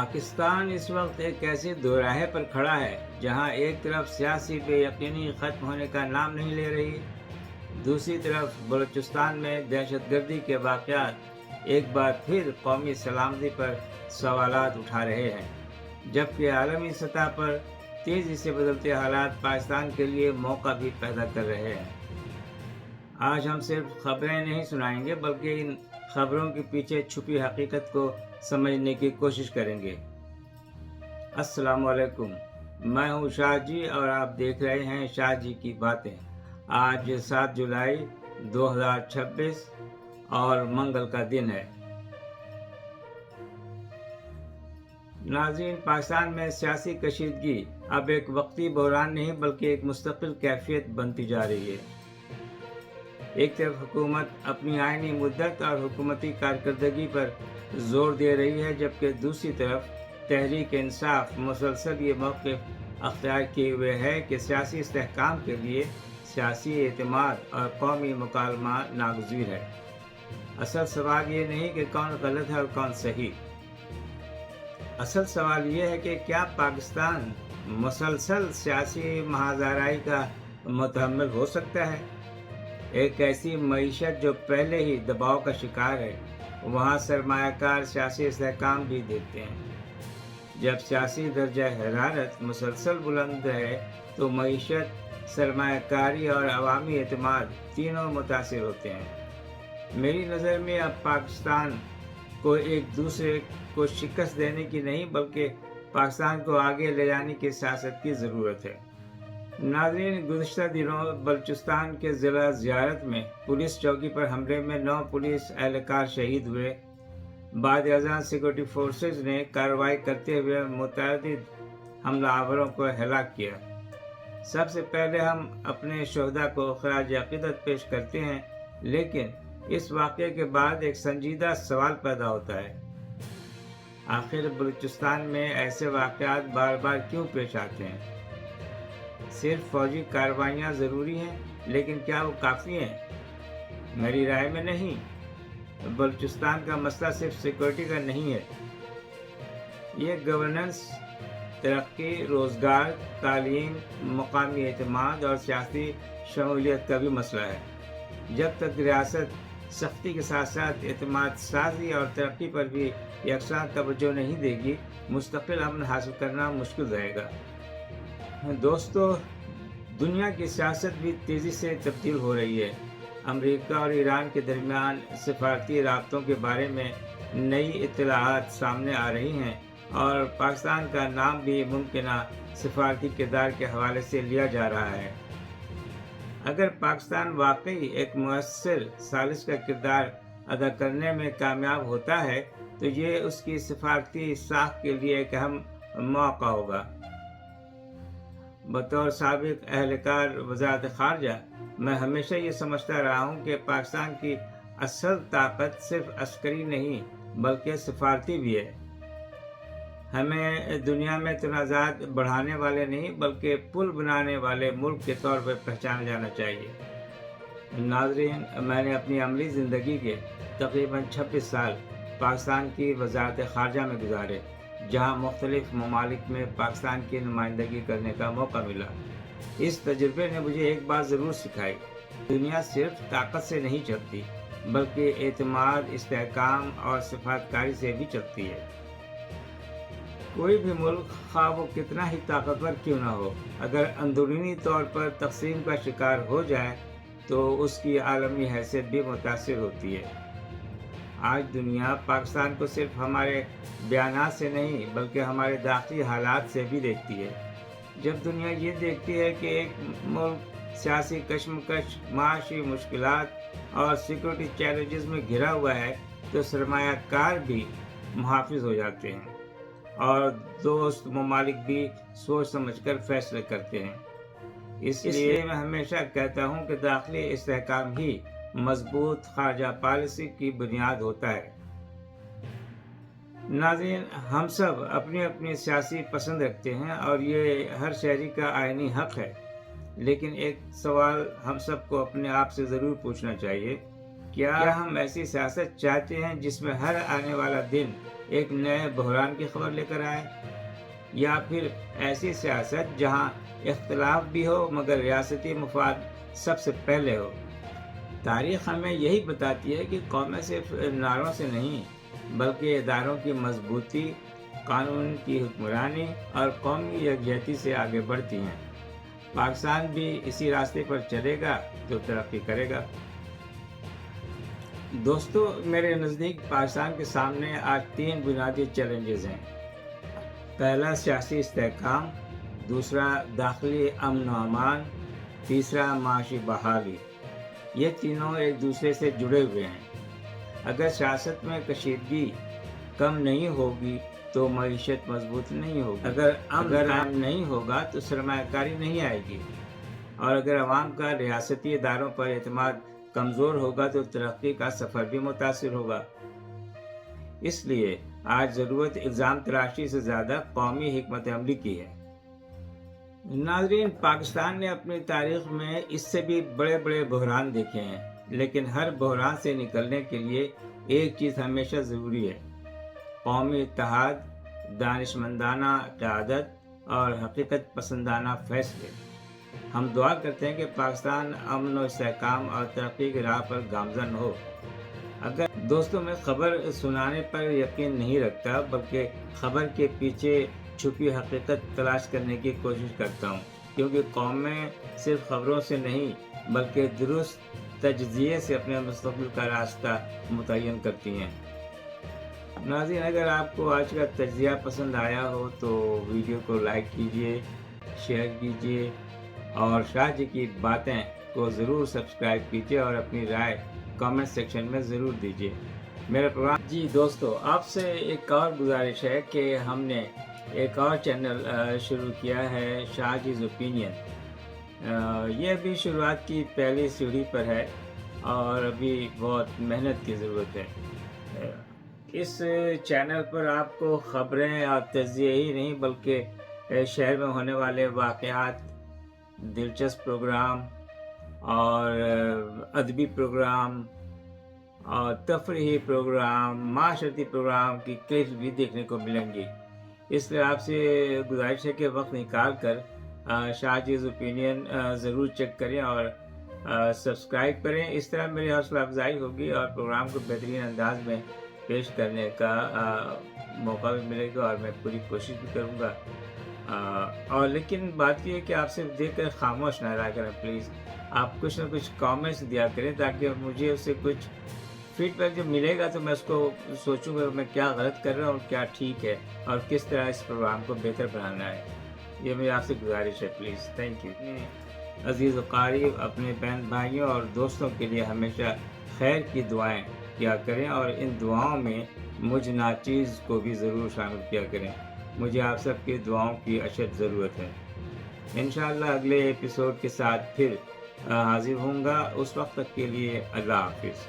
پاکستان اس وقت ایک ایسے دوراہے پر کھڑا ہے جہاں ایک طرف سیاسی بے یقینی ختم ہونے کا نام نہیں لے رہی، دوسری طرف بلوچستان میں دہشت گردی کے واقعات ایک بار پھر قومی سلامتی پر سوالات اٹھا رہے ہیں، جبکہ عالمی سطح پر تیزی سے بدلتے حالات پاکستان کے لیے موقع بھی پیدا کر رہے ہیں۔ آج ہم صرف خبریں نہیں سنائیں گے بلکہ ان خبروں کے پیچھے چھپی حقیقت کو سمجھنے کی کوشش کریں گے۔ السلام علیکم، میں ہوں شاہ جی اور آپ دیکھ رہے ہیں شاہ جی کی باتیں۔ آج 7 جولائی 2026 اور منگل کا دن ہے۔ ناظرین، پاکستان میں سیاسی کشیدگی اب ایک وقتی بحران نہیں بلکہ ایک مستقل کیفیت بنتی جا رہی ہے۔ ایک طرف حکومت اپنی آئینی مدت اور حکومتی کارکردگی پر زور دے رہی ہے، جبکہ دوسری طرف تحریک انصاف مسلسل یہ موقف اختیار کیے ہوئے ہے کہ سیاسی استحکام کے لیے سیاسی اعتماد اور قومی مکالمہ ناگزیر ہے۔ اصل سوال یہ نہیں کہ کون غلط ہے اور کون صحیح، اصل سوال یہ ہے کہ کیا پاکستان مسلسل سیاسی محاذرائی کا متحمل ہو سکتا ہے؟ ایک ایسی معیشت جو پہلے ہی دباؤ کا شکار ہے، وہاں سرمایہ کار سیاسی استحکام بھی دیکھتے ہیں۔ جب سیاسی درجہ حرارت مسلسل بلند ہے تو معیشت، سرمایہ کاری اور عوامی اعتماد تینوں متاثر ہوتے ہیں۔ میری نظر میں اب پاکستان کو ایک دوسرے کو شکست دینے کی نہیں بلکہ پاکستان کو آگے لے جانے کی سیاست کی ضرورت ہے۔ ناظرین، گزشتہ دنوں بلوچستان کے ضلع زیارت میں پولیس چوکی پر حملے میں 9 پولیس اہلکار شہید ہوئے۔ بعد ازاں سیکورٹی فورسز نے کارروائی کرتے ہوئے متعدد حملہ آوروں کو ہلاک کیا۔ سب سے پہلے ہم اپنے شہداء کو خراج عقیدت پیش کرتے ہیں، لیکن اس واقعے کے بعد ایک سنجیدہ سوال پیدا ہوتا ہے۔ آخر بلوچستان میں ایسے واقعات بار بار کیوں پیش آتے ہیں؟ صرف فوجی کارروائیاں ضروری ہیں، لیکن کیا وہ کافی ہیں؟ میری رائے میں نہیں۔ بلوچستان کا مسئلہ صرف سیکورٹی کا نہیں ہے، یہ گورننس، ترقی، روزگار، تعلیم، مقامی اعتماد اور سیاسی شمولیت کا بھی مسئلہ ہے۔ جب تک ریاست سختی کے ساتھ ساتھ اعتماد سازی اور ترقی پر بھی یکساں توجہ نہیں دے گی، مستقل امن حاصل کرنا مشکل رہے گا۔ دوستو، دنیا کی سیاست بھی تیزی سے تبدیل ہو رہی ہے۔ امریکہ اور ایران کے درمیان سفارتی رابطوں کے بارے میں نئی اطلاعات سامنے آ رہی ہیں اور پاکستان کا نام بھی ممکنہ سفارتی کردار کے حوالے سے لیا جا رہا ہے۔ اگر پاکستان واقعی ایک مؤثر ثالث کا کردار ادا کرنے میں کامیاب ہوتا ہے تو یہ اس کی سفارتی ساکھ کے لیے ایک اہم موقع ہوگا۔ بطور سابق اہلکار وزارت خارجہ، میں ہمیشہ یہ سمجھتا رہا ہوں کہ پاکستان کی اصل طاقت صرف عسکری نہیں بلکہ سفارتی بھی ہے۔ ہمیں دنیا میں تنازعات بڑھانے والے نہیں بلکہ پل بنانے والے ملک کے طور پر پہچانا جانا چاہیے۔ ناظرین، میں نے اپنی عملی زندگی کے تقریباً 26 سال پاکستان کی وزارت خارجہ میں گزارے، جہاں مختلف ممالک میں پاکستان کی نمائندگی کرنے کا موقع ملا۔ اس تجربے نے مجھے ایک بات ضرور سکھائی: دنیا صرف طاقت سے نہیں چلتی بلکہ اعتماد، استحکام اور سفارتکاری سے بھی چلتی ہے۔ کوئی بھی ملک، خواہ وہ کتنا ہی طاقتور کیوں نہ ہو، اگر اندرونی طور پر تقسیم کا شکار ہو جائے تو اس کی عالمی حیثیت بھی متاثر ہوتی ہے۔ آج دنیا پاکستان کو صرف ہمارے بیانات سے نہیں بلکہ ہمارے داخلی حالات سے بھی دیکھتی ہے۔ جب دنیا یہ دیکھتی ہے کہ ایک ملک سیاسی کشمکش، معاشی مشکلات اور سیکورٹی چیلنجز میں گھرا ہوا ہے تو سرمایہ کار بھی محافظ ہو جاتے ہیں اور دوست ممالک بھی سوچ سمجھ کر فیصلے کرتے ہیں۔ اس لیے میں ہمیشہ کہتا ہوں کہ داخلی استحکام ہی مضبوط خارجہ پالیسی کی بنیاد ہوتا ہے۔ ناظرین، ہم سب اپنی اپنی سیاسی پسند رکھتے ہیں اور یہ ہر شہری کا آئینی حق ہے، لیکن ایک سوال ہم سب کو اپنے آپ سے ضرور پوچھنا چاہیے: کیا ہم ایسی سیاست چاہتے ہیں جس میں ہر آنے والا دن ایک نئے بحران کی خبر لے کر آئے، یا پھر ایسی سیاست جہاں اختلاف بھی ہو مگر ریاستی مفاد سب سے پہلے ہو؟ تاریخ ہمیں یہی بتاتی ہے کہ قومیں صرف نعروں سے نہیں بلکہ اداروں کی مضبوطی، قانون کی حکمرانی اور قومی یکجہتی سے آگے بڑھتی ہیں۔ پاکستان بھی اسی راستے پر چلے گا تو ترقی کرے گا۔ دوستو، میرے نزدیک پاکستان کے سامنے آج 3 بنیادی چیلنجز ہیں۔ پہلا سیاسی استحکام، دوسرا داخلی امن و امان، تیسرا معاشی بحالی۔ یہ تینوں ایک دوسرے سے جڑے ہوئے ہیں۔ اگر سیاست میں کشیدگی کم نہیں ہوگی تو معیشت مضبوط نہیں ہوگی، اگر امن نہیں ہوگا تو سرمایہ کاری نہیں آئے گی، اور اگر عوام کا ریاستی اداروں پر اعتماد کمزور ہوگا تو ترقی کا سفر بھی متاثر ہوگا۔ اس لیے آج ضرورت الزام تراشی سے زیادہ قومی حکمت عملی کی ہے۔ ناظرین، پاکستان نے اپنی تاریخ میں اس سے بھی بڑے بڑے بحران دیکھے ہیں، لیکن ہر بحران سے نکلنے کے لیے ایک چیز ہمیشہ ضروری ہے: قومی اتحاد، دانشمندانہ قیادت اور حقیقت پسندانہ فیصلے۔ ہم دعا کرتے ہیں کہ پاکستان امن و استحکام اور ترقی کی راہ پر گامزن ہو۔ اگر دوستوں، میں خبر سنانے پر یقین نہیں رکھتا بلکہ خبر کے پیچھے چھپی حقیقت تلاش کرنے کی کوشش کرتا ہوں، کیونکہ قومیں صرف خبروں سے نہیں بلکہ درست تجزیے سے اپنے مستقبل کا راستہ متعین کرتی ہیں۔ ناظرین، اگر آپ کو آج کا تجزیہ پسند آیا ہو تو ویڈیو کو لائک کیجیے، شیئر کیجیے اور شاہ جی کی باتیں کو ضرور سبسکرائب کیجیے اور اپنی رائے کامنٹ سیکشن میں ضرور دیجیے۔ میرا پروگرام جی دوستو، آپ سے ایک اور گزارش ہے کہ ہم نے ایک اور چینل شروع کیا ہے، شاہ جیز اوپینین۔ یہ ابھی شروعات کی پہلی سیڑھی پر ہے اور ابھی بہت محنت کی ضرورت ہے۔ اس چینل پر آپ کو خبریں اور تجزیے ہی نہیں بلکہ شہر میں ہونے والے واقعات، دلچسپ پروگرام اور ادبی پروگرام اور تفریحی پروگرام، معاشرتی پروگرام کی کلپس بھی دیکھنے کو ملیں گی۔ اس لیے آپ سے گزارش ہے کہ وقت نکال کر شاہ جیز اوپینین ضرور چیک کریں اور سبسکرائب کریں۔ اس طرح میری حوصلہ افزائی ہوگی اور پروگرام کو بہترین انداز میں پیش کرنے کا موقع بھی ملے گا اور میں پوری کوشش بھی کروں گا۔ اور لیکن بات یہ ہے کہ آپ صرف دیکھ کر خاموش نہ رہا کریں، پلیز آپ کچھ نہ کچھ کامنٹس دیا کریں تاکہ مجھے اس سے کچھ فیڈ بیک جو ملے گا تو میں اس کو سوچوں گا میں کیا غلط کر رہا ہوں اور کیا ٹھیک ہے اور کس طرح اس پروگرام کو بہتر بنانا ہے۔ یہ میری آپ سے گزارش ہے، پلیز، تھینک یو۔ عزیز و قریب، اپنے بہن بھائیوں اور دوستوں کے لیے ہمیشہ خیر کی دعائیں کیا کریں اور ان دعاؤں میں مجھ ناچیز کو بھی ضرور شامل کیا کریں۔ مجھے آپ سب کی دعاؤں کی اشد ضرورت ہے۔ انشاءاللہ اگلے ایپیسوڈ کے ساتھ پھر حاضر ہوں گا۔ اس وقت تک کے لیے اللہ حافظ۔